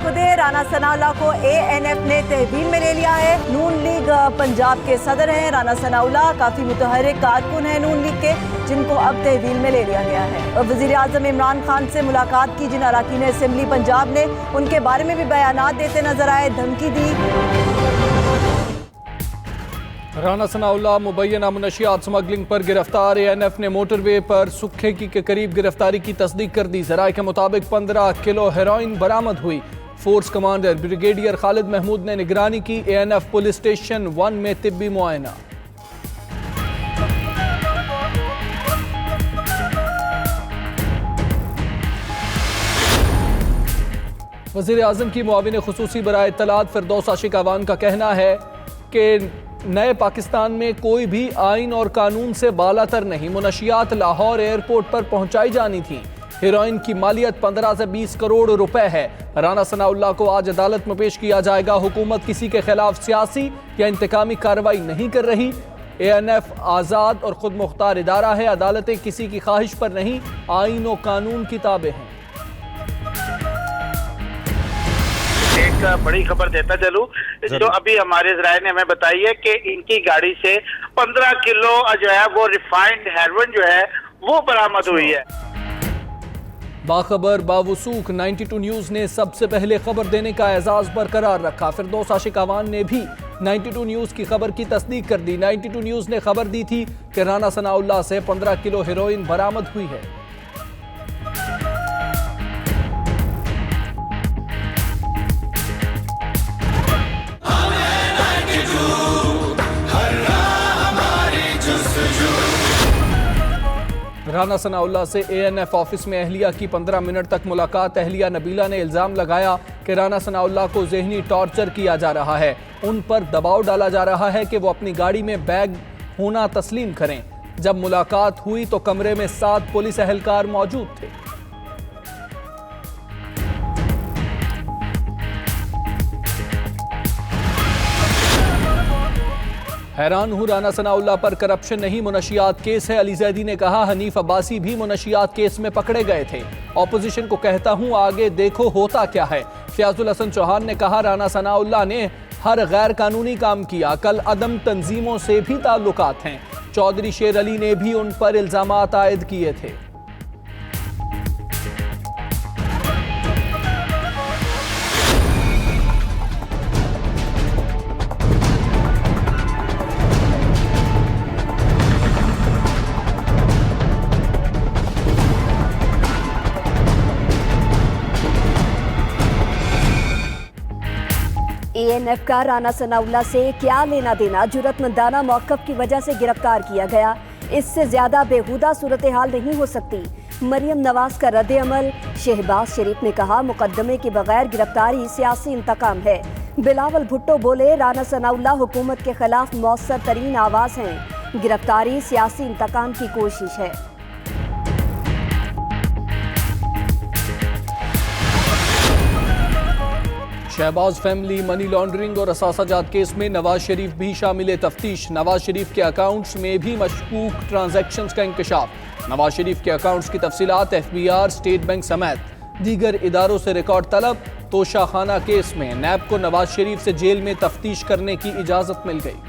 खुदे राना सनाउल्लाह को ANF ने तहवील में ले लिया है। नून लीग पंजाब के सदर हैं राना सनाउल्लाह, काफी मुतहर्रिक कारकुन हैं नून लीग के, जिनको अब तहवील में ले लिया गया है। वज़ीर आज़म इमरान खान से मुलाकात की जिन अरकान असेंबली पंजाब ने, उनके बारे में भी बयानात देते नजर आए, धमकी दी। राना सनाउल्लाह मुबैना मुनशियात स्मगलिंग पर गिरफ्तार। ANF ने मोटरवे पर सुखेकी के करीब गिरफ्तारी की तस्दीक कर दी। ज़राए के मुताबिक 15 किलो हेरोइन बरामद हुई। Force commander brigadier Khalid Mahmood ने निगरानी की। ANF पुलिस स्टेशन 1 में तिब्बी मुआयना। वज़ीर आज़म की मुआविन खुसूसी बराए इत्तलात फिरदौस आशिक अवान का कहना है कि नए पाकिस्तान में कोई भी आइन और कानून से बालातर नहीं। मुनशियात लाहौर एयरपोर्ट पर पहुंचाई जानी थी। हेरोइन की मालियत 15 से 20 करोड़ रुपए है। राना सनाउल्लाह को आज अदालत में पेश किया जाएगा। हुकूमत किसी के खिलाफ सियासी या इंतकामी कार्रवाई नहीं कर रही। ANF आज़ाद और खुद मुख्तार इदारा है। अदालतें किसी की ख्वाहिश पर नहीं, आइन और कानून की ताबे हैं। एक बड़ी खबर देता चलूं, जो अभी हमारे ज़राए ने हमें बताई है कि इनकी गाड़ी से 15 किलो जो है वो रिफाइंड हेरोइन जो है वो बरामद हुई है। बाखबर बावसूख 92 न्यूज़ ने सबसे पहले खबर देने का एजाज बरकरार रखा। फिरदौस आशिक अवान ने भी 92 न्यूज़ की खबर की तस्दीक कर दी। 92 न्यूज़ ने खबर दी थी कि राना सनाउल्लाह से 15 किलो हेरोइन बरामद हुई है। राना सनाउल्लाह से ANF ऑफिस में अहलिया की 15 मिनट तक मुलाकात। अहलिया नबीला ने इल्ज़ाम लगाया कि राना सनाउल्लाह को ज़हनी टॉर्चर किया जा रहा है। उन पर दबाव डाला जा रहा है कि वो अपनी गाड़ी में बैग होना तस्लीम करें। जब मुलाकात हुई तो कमरे में 7 पुलिस एहलकार मौजूद थे। हैरान हूं, राना सनाउल्लाह पर करप्शन नहीं मुनशियात केस है। अली जैदी ने कहा हनीफ अब्बासी भी मुनशियात केस में पकड़े गए थे। ऑपोजिशन को कहता हूं आगे देखो होता क्या है। फयाजुल हसन चौहान ने कहा राना सनाउल्लाह ने हर गैर कानूनी काम किया, कल अदम तंजीमों से भी ताल्लुकात हैं। चौधरी शेर अली ने भी उन पर इल्जामात आयद किए थे। ANF का राना सनाउल्लाह से क्या लेना देना? जुर्रतमंदाना मौक़िफ़ की वजह से गिरफ्तार किया गया। इससे ज्यादा बेहुदा सूरत हाल नहीं हो सकती। मरियम नवाज का रद्द अमल। शहबाज शरीफ ने कहा मुकदमे के बगैर गिरफ्तारी सियासी इंतकाम है। बिलावल भुट्टो बोले राना सनाउल्लाह हुकूमत के खिलाफ मौसर तरीन आवाज हैं। गिरफ्तारी सियासी इंतकाम की कोशिश है। शहबाज फैमिली मनी लॉन्ड्रिंग और असासाजात केस में नवाज शरीफ भी शामिल तफ्तीश। नवाज शरीफ के अकाउंट्स में भी मशकूक ट्रांजैक्शंस का इंकशाफ। नवाज शरीफ के अकाउंट्स की तफसीलात FBR, स्टेट बैंक समेत दीगर इदारों से रिकॉर्ड तलब। तोशा खाना केस में नैब को नवाज शरीफ से जेल में तफ्तीश करने की इजाजत मिल गई।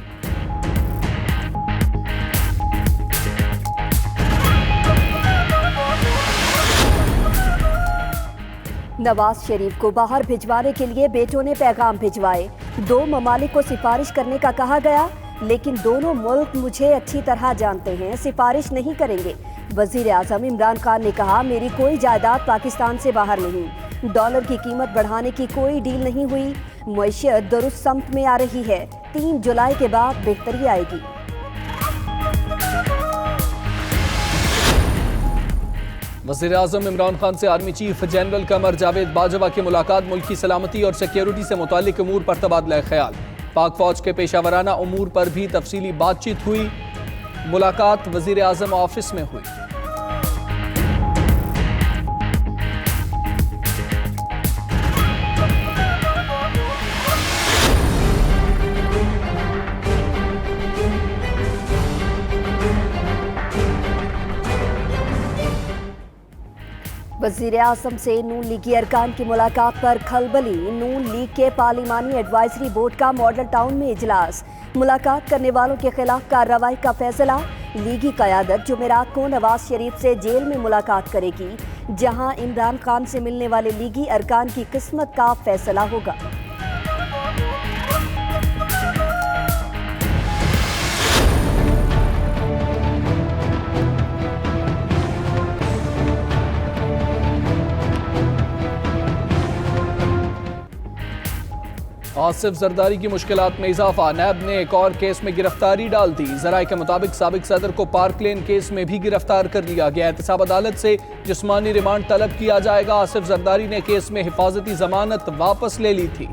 नवाज शरीफ को बाहर भिजवाने के लिए बेटों ने पैगाम भिजवाए। 2 ममालिक को सिफारिश करने का कहा गया, लेकिन दोनों मुल्क मुझे अच्छी तरह जानते हैं, सिफारिश नहीं करेंगे। वजीर आज़म इमरान खान ने कहा मेरी कोई जायदाद पाकिस्तान से बाहर नहीं। डॉलर की कीमत बढ़ाने की कोई डील नहीं हुई। मईशत दुरुस्त समत में आ रही है। 3 जुलाई के बाद बेहतरी आएगी। वज़ीर आज़म इमरान खान से army chief general Qamar Javed Bajwa की मुलाकात। मुल्क की सलामती और सिक्योरिटी से मुतालिक अमूर पर तबादला ख्याल। पाक फौज के पेशावराना अमूर पर भी तफसीली बातचीत हुई। मुलाकात वज़ीर आज़म ऑफिस में हुई। वज़ीर आज़म से नून लीगी अरकान की मुलाकात पर खलबली। नून लीग के पार्लिमानी एडवाइजरी बोर्ड का मॉडल टाउन में इजलास। मुलाकात करने वालों के खिलाफ कार्रवाई का फैसला। लीगी क़यादत जुमेरात को नवाज शरीफ से जेल में मुलाकात करेगी, जहां इमरान खान से मिलने वाले लीगी अरकान की किस्मत का फैसला होगा। आसिफ जरदारी की मुश्किलात में इजाफा। नैब ने एक और केस में गिरफ्तारी डाल दी। जराये के मुताबिक साबिक सदर को पार्क लेन केस में भी गिरफ्तार कर लिया गया। एहतसाब अदालत से जिस्मानी रिमांड तलब किया जाएगा। आसिफ जरदारी ने केस में हिफाजती जमानत वापस ले ली थी।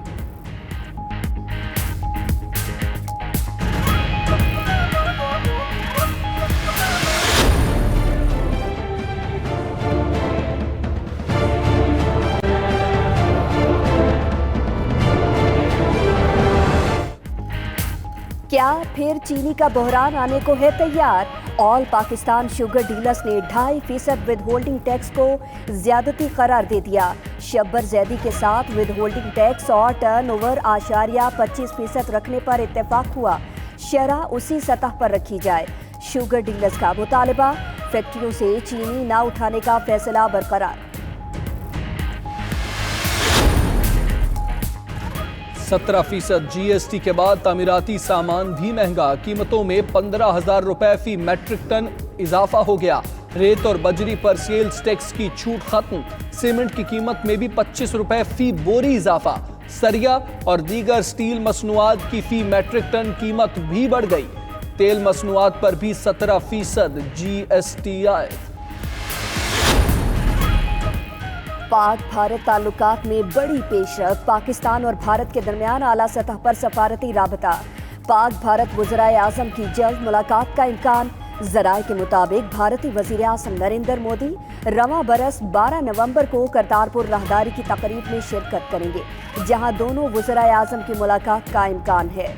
क्या फिर चीनी का बहरान आने को है तैयार? ऑल पाकिस्तान शुगर डीलर्स ने 2.5% विद होल्डिंग टैक्स को ज्यादती करार दे दिया। शब्बर जैदी के साथ विद होल्डिंग टैक्स और टर्नओवर 25% रखने पर इत्तेफाक हुआ। शरह उसी सतह पर रखी जाए। शुगर डीलर्स का मुतालबा, फैक्ट्रियों से चीनी ना उठाने का फैसला बरकरार। 17% GST के बाद तामीराती सामान भी महंगा। कीमतों में 15,000 रुपए फी मैट्रिक टन इजाफा हो गया। रेत और बजरी पर सेल्स टैक्स की छूट खत्म। सीमेंट की कीमत में भी 25 रुपए फी बोरी इजाफा। सरिया और दीगर स्टील मसनूआत की फी मैट्रिक टन कीमत भी बढ़ गई। तेल मसनूआत पर भी 17% GST आए। पाक भारत ताल्लुकात में बड़ी पेशरफ। पाकिस्तान और भारत के दरमियान आला सतह पर सफारती राबता। पाक भारत वज़राए आज़म की जल्द मुलाकात का इम्कान। ज़राए के मुताबिक भारतीय वज़ीर आज़म नरेंद्र मोदी रवां बरस 12 नवंबर को करतारपुर राहदारी की तकरीब में शिरकत करेंगे, जहां दोनों वज़राए आज़म की मुलाकात का इम्कान है।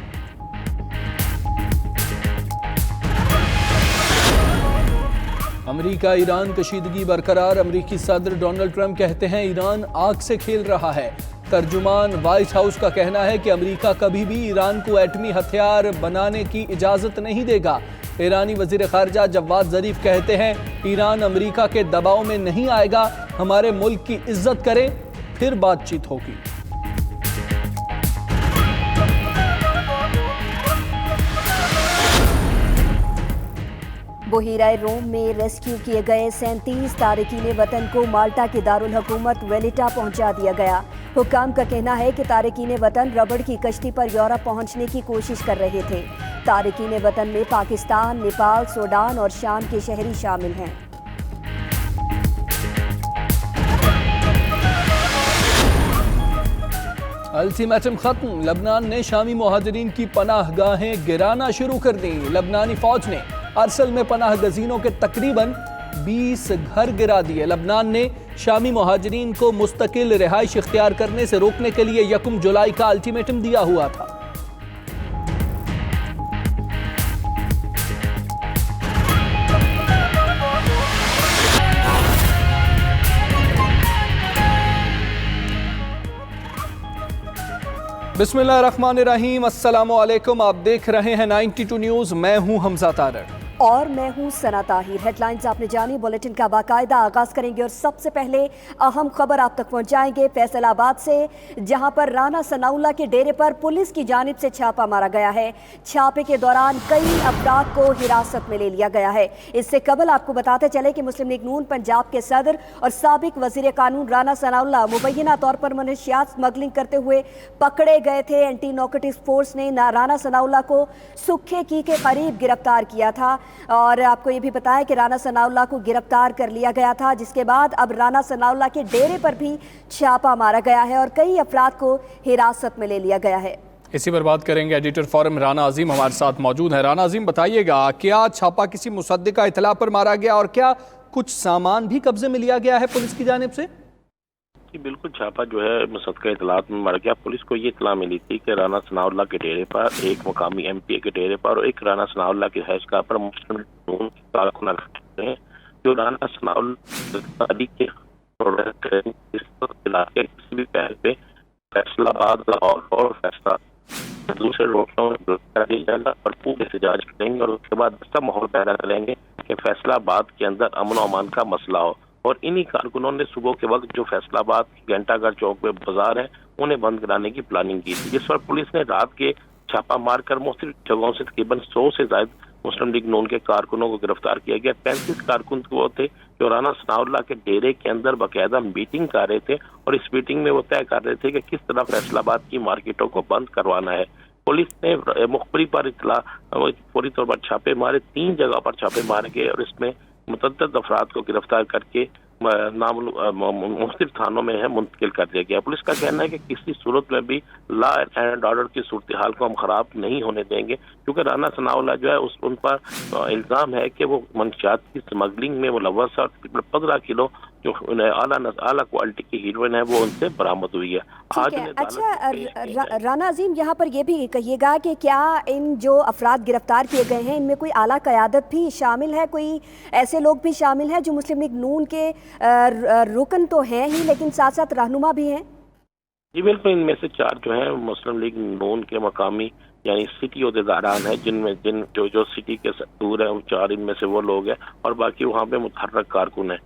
अमेरिका ईरान कशीदगी बरकरार। अमेरिकी सदर डोनाल्ड ट्रंप कहते हैं ईरान आग से खेल रहा है। तर्जुमान व्हाइट हाउस का कहना है कि अमेरिका कभी भी ईरान को एटमी हथियार बनाने की इजाजत नहीं देगा। ईरानी वजीर खारजा जवाद जरीफ कहते हैं ईरान अमेरिका के दबाव में नहीं आएगा। हमारे मुल्क की इज्जत करें, फिर बातचीत होगी। बहीराए रोम में रेस्क्यू किए गए 37 तारकीन वतन को माल्टा के दारुल हुकूमत वेलिटा पहुंचा दिया गया। हुकाम का कहना है कि तारकीन वतन रबड़ की कश्ती पर यूरोप पहुंचने की कोशिश कर रहे थे। तारकीन वतन में पाकिस्तान, नेपाल, सूडान और शाम के शहरी शामिल हैं। अल्टीमेटम खत्म। लबनान ने शामी मुहाजिरीन की पनाहगाहें गिराना शुरू कर दी। लबनानी फौज ने अरसल में पनाह गजीनों के तकरीबन 20 घर गिरा दिए। लबनान ने शामी मुहाजिरीन को मुस्तकिल रिहाइश इख्तियार करने से रोकने के लिए 1 जुलाई का अल्टीमेटम दिया हुआ था। बिस्मिल्लाहिर्रहमानिर्रहीम। अस्सलामु अलैकुम। आप देख रहे हैं 92 न्यूज़। मैं हूं हमजा तारड़ और मैं हूं सना ताहिर। हेडलाइंस आपने जानी, बुलेटिन का बाकायदा आगाज करेंगे और सबसे पहले अहम खबर आप तक पहुंचाएंगे फैसलाबाद से, जहां पर राना सनाउल्लाह के डेरे पर पुलिस की जानिब से छापा मारा गया है। छापे के दौरान कई अफराद को हिरासत में ले लिया गया है। इससे कबल आपको बताते चले कि मुस्लिम लीग नून पंजाब के सदर और साबिक वजीर कानून राना सनाउल्लाह मुबैना तौर पर मनशियात स्मगलिंग करते हुए पकड़े गए थे। एंटी नारकोटिक्स फोर्स ने राना सनाउल्लाह को सुखे की के करीब गिरफ्तार किया था और आपको ये भी बताया कि राना सनाउल्लाह को गिरफ्तार कर लिया गया था, जिसके बाद अब राना सनाउल्लाह के डेरे पर भी छापा मारा गया है और कई अफराद को हिरासत में ले लिया गया है। इसी पर बात करेंगे। एडिटर फोरम राना अजीम हमारे साथ मौजूद है। राना अजीम, बताइएगा, क्या छापा किसी मुसद्दिका इतला पर मारा गया और क्या कुछ सामान भी कब्जे में लिया गया है पुलिस की जानिब से? बिल्कुल, छापा जो है मुसद्दिका इतलात में मर गया। पुलिस को ये इतला मिली थी कि राना सनाउल्लाह के डेरे पर, एक मुकामी MPA के डेरे पर और एक राना सनाउल्लाह के हैशगाह पर मुस्लिम कारकुन हैं जो राना सनाउल्लाह के इलाके के किसी भी पहल पे फैसलाबाद, लाहौर और फैसला दूसरे रोकों में गिरफ्तार किया जाएगा और पूरे एहतजाज करेंगे और उसके बाद ऐसा माहौल पैदा करेंगे कि फैसलाबाद के अंदर अमन और अमान का मसला हो। और इन्हीं कारकुनों ने सुबह के वक्त जो फैसलाबाद घंटाघर चौक में बाजार है उन्हें बंद कराने की प्लानिंग की थी, जिस पर पुलिस ने रात के छापा मारकर मुख्तलिफ जगहों से तकरीबन 100 से ज्यादा मुस्लिम लीग नून के कारकुनों को गिरफ्तार किया गया। 35 कारकुन वो थे जो राना सनाउल्लाह के डेरे के अंदर बाकायदा मीटिंग कर रहे थे और इस मीटिंग में वो तय कर रहे थे कि किस तरह फैसलाबाद की मार्केटों को बंद करवाना है। पुलिस ने मुखबरी पर इतला पूरी तौर पर छापे मारे, 3 जगह पर छापे मारे गए और इसमें मुतअद्दिद अफराद को गिरफ्तार करके मुख्तलिफ थानों में है मुंतकिल कर दिया गया। पुलिस का कहना है कि किसी सूरत में भी लॉ एंड ऑर्डर की सूरत हाल को हम खराब नहीं होने देंगे, क्योंकि राना सनाउल्लाह जो है उन पर इल्ज़ाम है कि वो मंशियात की स्मगलिंग में मुलव्वस है और 15 किलो जो आला क्वालिटी की हीरोइन है वो उनसे बरामद हुई है। आज अच्छा राना अजीम, यहाँ पर यह भी कहिएगा कि क्या इन जो अफराद गिरफ्तार किए गए हैं इनमें कोई आला क़यादत भी शामिल है, कोई ऐसे लोग भी शामिल हैं जो मुस्लिम लीग नून के रुकन तो हैं ही लेकिन साथ साथ रहनुमा भी हैं? जी बिल्कुल, इनमें से 4 जो हैं मुस्लिम लीग नून के मकामी यानी सिटी ओहदेदारान है, जिन जो सिटी के दूर है, 4 इनमें से वो लोग हैं और बाकी वहाँ पे मुतहर्रक कारकुन है।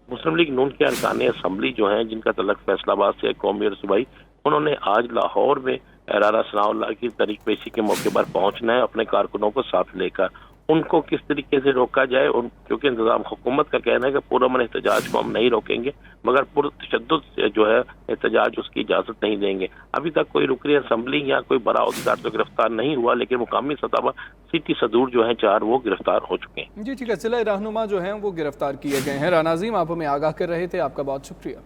मुस्लिम लीग नून के अरकान असम्बली जो हैं जिनका तल्लुक फैसलाबाद से कौमी और सूबाई, उन्होंने आज लाहौर में राना सनाउल्लाह की तारीख पेशी के मौके पर पहुंचना है अपने कारकुनों को साथ लेकर। उनको किस तरीके से रोका जाए, क्योंकि इंतजाम हुकूमत का कहना है कि पुरअमन एहतजाज को हम नहीं रोकेंगे मगर पुरतशद्दुद जो है एहतजाज उसकी इजाज़त नहीं देंगे। अभी तक कोई रुकनी असम्बली या कोई बड़ा अहदेदार तो गिरफ्तार नहीं हुआ, लेकिन मुकामी सतह पर सिटी सदूर जो है 4 वो गिरफ्तार हो चुके हैं। जी ठीक है, सिला रहनुमा जो हैं वो गिरफ्तार किए गए हैं। राना अज़ीम, आप हमें आगाह कर रहे थे, आपका बहुत शुक्रिया।